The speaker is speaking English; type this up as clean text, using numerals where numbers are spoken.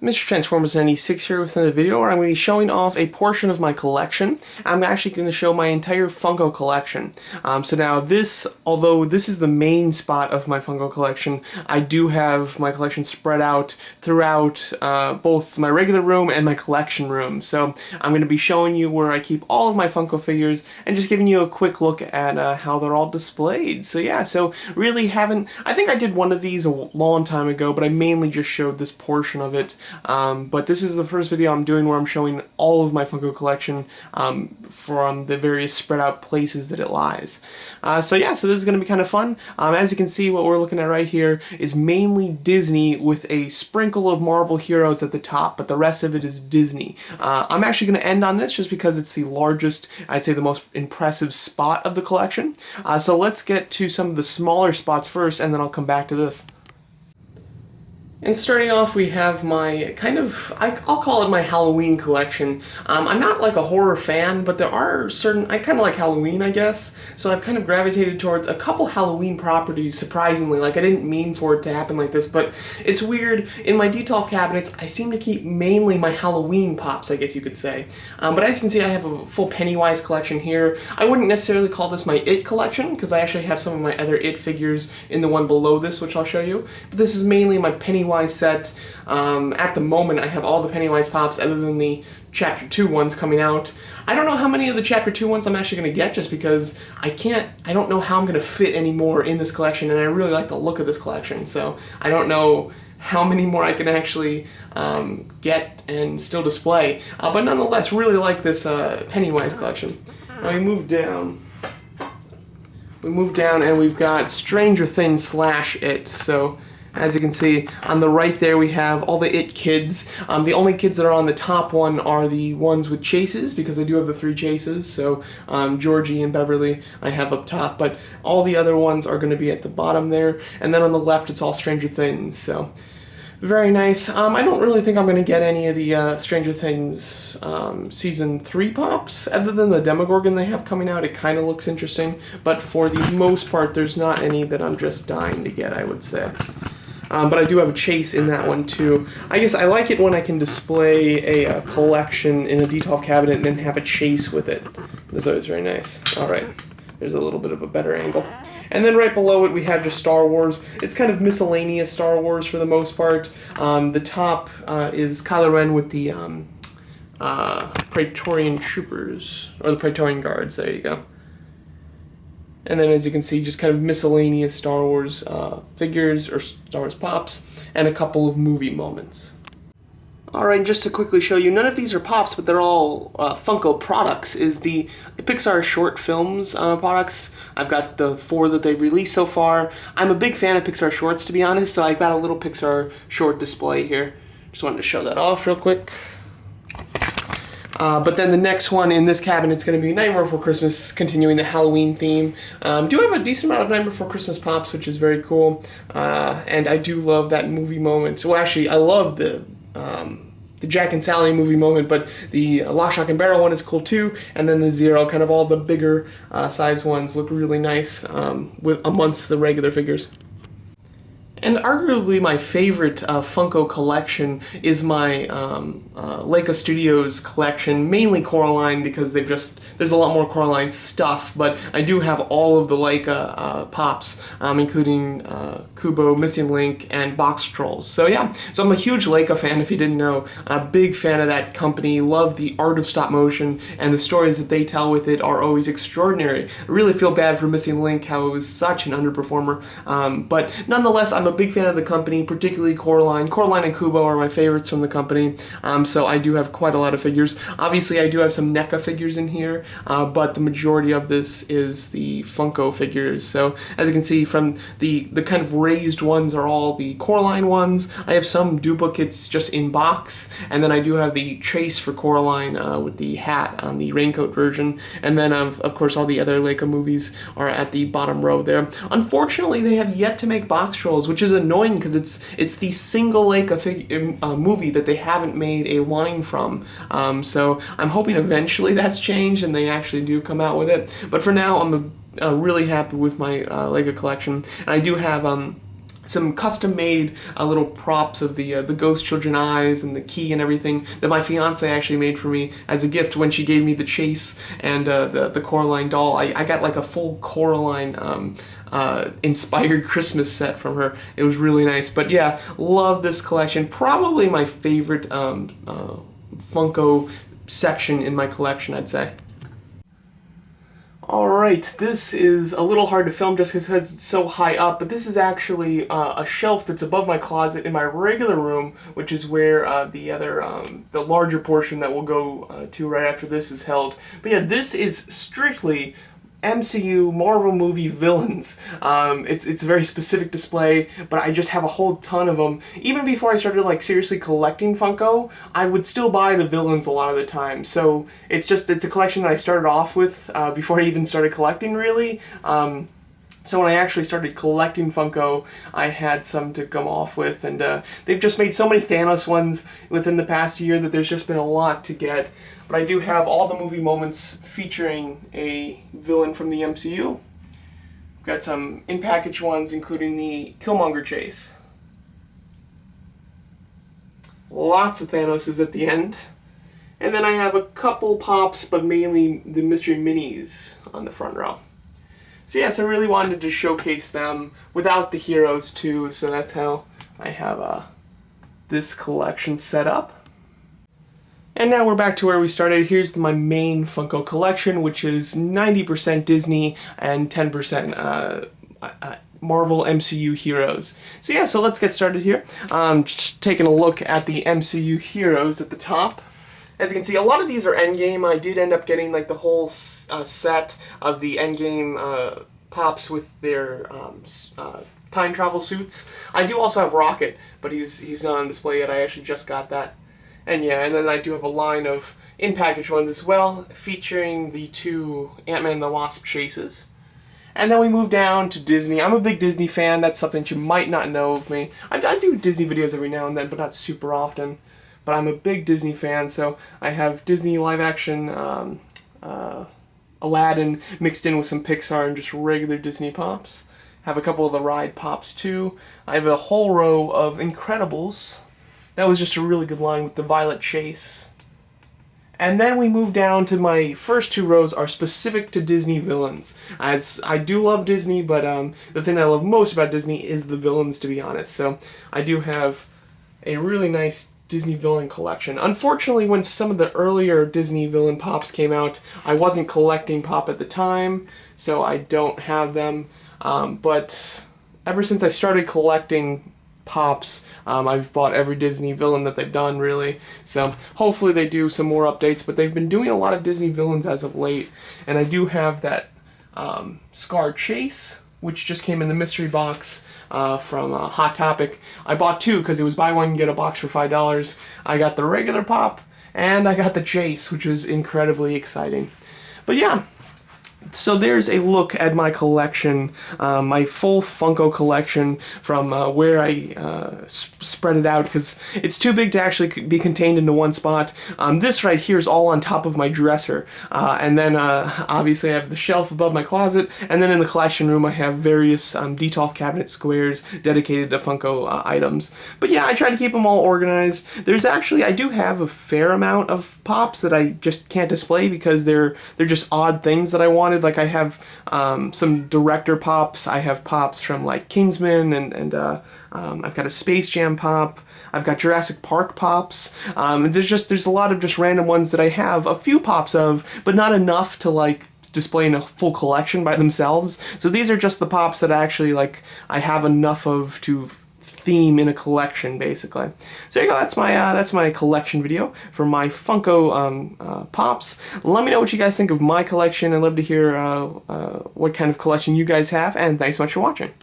Mr. Transformers 96 here with another video where I'm going to be showing off a portion of my collection. I'm actually going to show my entire Funko collection. So now this, although this is the main spot of my Funko collection, I do have my collection spread out throughout both my regular room and my collection room. So I'm going to be showing you where I keep all of my Funko figures and just giving you a quick look at how they're all displayed. So yeah, so really I think I did one of these a long time ago, but I mainly just showed this portion of it. But this is the first video I'm doing where I'm showing all of my Funko collection from the various spread out places that it lies. So yeah, so this is going to be kind of fun. As you can see, what we're looking at right here is mainly Disney with a sprinkle of Marvel heroes at the top, but the rest of it is Disney. I'm actually going to end on this just because it's the largest, I'd say the most impressive spot of the collection. So let's get to some of the smaller spots first, and then I'll come back to this. And starting off, we have my I'll call it my Halloween collection. I'm not like a horror fan, but there are certain, I kind of like Halloween, I guess, so I've kind of gravitated towards a couple Halloween properties, surprisingly. Like, I didn't mean for it to happen like this, but it's weird. In my detail cabinets, I seem to keep mainly my Halloween pops, I guess you could say. But as you can see, I have a full Pennywise collection here. I wouldn't necessarily call this my It collection, because I actually have some of my other It figures in the one below this, which I'll show you. But this is mainly my Pennywise set. At the moment, I have all the Pennywise pops other than the Chapter 2 ones coming out. I don't know how many of the Chapter 2 ones I'm actually going to get, just because I don't know how I'm going to fit any more in this collection, and I really like the look of this collection, so I don't know how many more I can actually get and still display. But nonetheless, really like this Pennywise collection. Now we move down. And we've got Stranger Things / It, so as you can see, on the right there we have all the It kids. The only kids that are on the top one are the ones with chases, because I do have the 3 chases, so Georgie and Beverly I have up top, but all the other ones are going to be at the bottom there, and then on the left it's all Stranger Things, so very nice. I don't really think I'm going to get any of the Stranger Things Season 3 pops, other than the Demogorgon they have coming out. It kind of looks interesting, but for the most part there's not any that I'm just dying to get, I would say. But I do have a chase in that one too. I guess I like it when I can display a collection in a detail cabinet and then have a chase with it. It's always very nice. Alright, there's a little bit of a better angle. And then right below it we have just Star Wars. It's kind of miscellaneous Star Wars for the most part. The top is Kylo Ren with the Praetorian Troopers, or the Praetorian Guards, there you go. And then as you can see, just kind of miscellaneous Star Wars figures, or Star Wars pops, and a couple of movie moments. Alright, just to quickly show you, none of these are pops, but they're all Funko products, is the Pixar short films products. I've got the 4 that they've released so far. I'm a big fan of Pixar shorts, to be honest, so I've got a little Pixar short display here. Just wanted to show that off real quick. But then the next one in this cabinet is going to be Nightmare Before Christmas, continuing the Halloween theme. Do have a decent amount of Nightmare Before Christmas pops, which is very cool. And I do love that movie moment. Well, actually, I love the Jack and Sally movie moment, but the Lock, Shock, and Barrel one is cool too. And then the Zero, kind of all the bigger size ones look really nice amongst the regular figures. And arguably my favorite Funko collection is my Laika Studios collection, mainly Coraline, because there's a lot more Coraline stuff, but I do have all of the Laika pops, including Kubo, Missing Link, and Box Trolls. So yeah, so I'm a huge Laika fan, if you didn't know. I'm a big fan of that company, love the art of stop motion, and the stories that they tell with it are always extraordinary. I really feel bad for Missing Link, how it was such an underperformer, but nonetheless, I'm a big fan of the company, particularly Coraline. Coraline and Kubo are my favorites from the company, so I do have quite a lot of figures. Obviously, I do have some NECA figures in here, but the majority of this is the Funko figures. So, as you can see, from the kind of raised ones are all the Coraline ones. I have some duplicates just in box, and then I do have the chase for Coraline with the hat on the raincoat version, and then of course all the other Laika movies are at the bottom row there. Unfortunately, they have yet to make Box Trolls, which is annoying because it's the single Laika movie that they haven't made a line from. So I'm hoping eventually that's changed and they actually do come out with it. But for now, I'm really happy with my Laika collection. And I do have some custom-made little props of the ghost children eyes and the key and everything that my fiance actually made for me as a gift when she gave me the Chase and the Coraline doll. I got like a full Coraline inspired Christmas set from her. It was really nice. But yeah, love this collection. Probably my favorite Funko section in my collection, I'd say. Alright, this is a little hard to film just because it's so high up, but this is actually a shelf that's above my closet in my regular room, which is where the larger portion that we'll go to right after this is held. But yeah, this is strictly MCU Marvel movie villains. It's a very specific display, but I just have a whole ton of them. Even before I started like seriously collecting Funko, I would still buy the villains a lot of the time. So it's a collection that I started off with before I even started collecting, really. So when I actually started collecting Funko, I had some to come off with, and they've just made so many Thanos ones within the past year that there's just been a lot to get. But I do have all the movie moments featuring a villain from the MCU. I've got some in-package ones, including the Killmonger chase. Lots of Thanoses at the end. And then I have a couple pops, but mainly the mystery minis on the front row. So yes, I really wanted to showcase them without the heroes too, so that's how I have this collection set up. And now we're back to where we started. Here's my main Funko collection, which is 90% Disney and 10% Marvel MCU heroes. So yeah, so let's get started here. Just taking a look at the MCU heroes at the top. As you can see, a lot of these are Endgame. I did end up getting like the whole set of the Endgame pops with their time travel suits. I do also have Rocket, but he's not on display yet. I actually just got that. And yeah, and then I do have a line of in-package ones as well, featuring the two Ant-Man and the Wasp chases. And then we move down to Disney. I'm a big Disney fan. That's something you might not know of me. I do Disney videos every now and then, but not super often. But I'm a big Disney fan, so I have Disney live-action Aladdin mixed in with some Pixar and just regular Disney pops. Have a couple of the ride pops too. I have a whole row of Incredibles. That was just a really good line with the Violet Chase. And then we move down to my first two rows are specific to Disney villains. As I do love Disney, but the thing I love most about Disney is the villains, to be honest. So I do have a really nice Disney villain collection. Unfortunately, when some of the earlier Disney villain pops came out, I wasn't collecting pop at the time, so I don't have them. But ever since I started collecting pops, I've bought every Disney villain that they've done, really. So hopefully they do some more updates, but they've been doing a lot of Disney villains as of late. And I do have that Scar Chase, which just came in the mystery box from Hot Topic. I bought two because it was buy one, get a box for $5. I got the regular pop, and I got the Chase, which was incredibly exciting. But yeah, so there's a look at my collection, my full Funko collection from where I spread it out, because it's too big to actually be contained into one spot. This right here is all on top of my dresser, and then obviously I have the shelf above my closet, and then in the collection room I have various Detolf cabinet squares dedicated to Funko items. But yeah, I try to keep them all organized. There's actually, I do have a fair amount of pops that I just can't display because they're just odd things that I wanted. Like I have some director pops. I have pops from like Kingsman, and I've got a Space Jam pop. I've got Jurassic Park pops. There's a lot of just random ones that I have a few pops of, but not enough to like display in a full collection by themselves. So these are just the pops that actually like I have enough of to theme in a collection, basically. So there you go, that's my collection video for my Funko pops. Let me know what you guys think of my collection. I'd love to hear what kind of collection you guys have, and thanks so much for watching.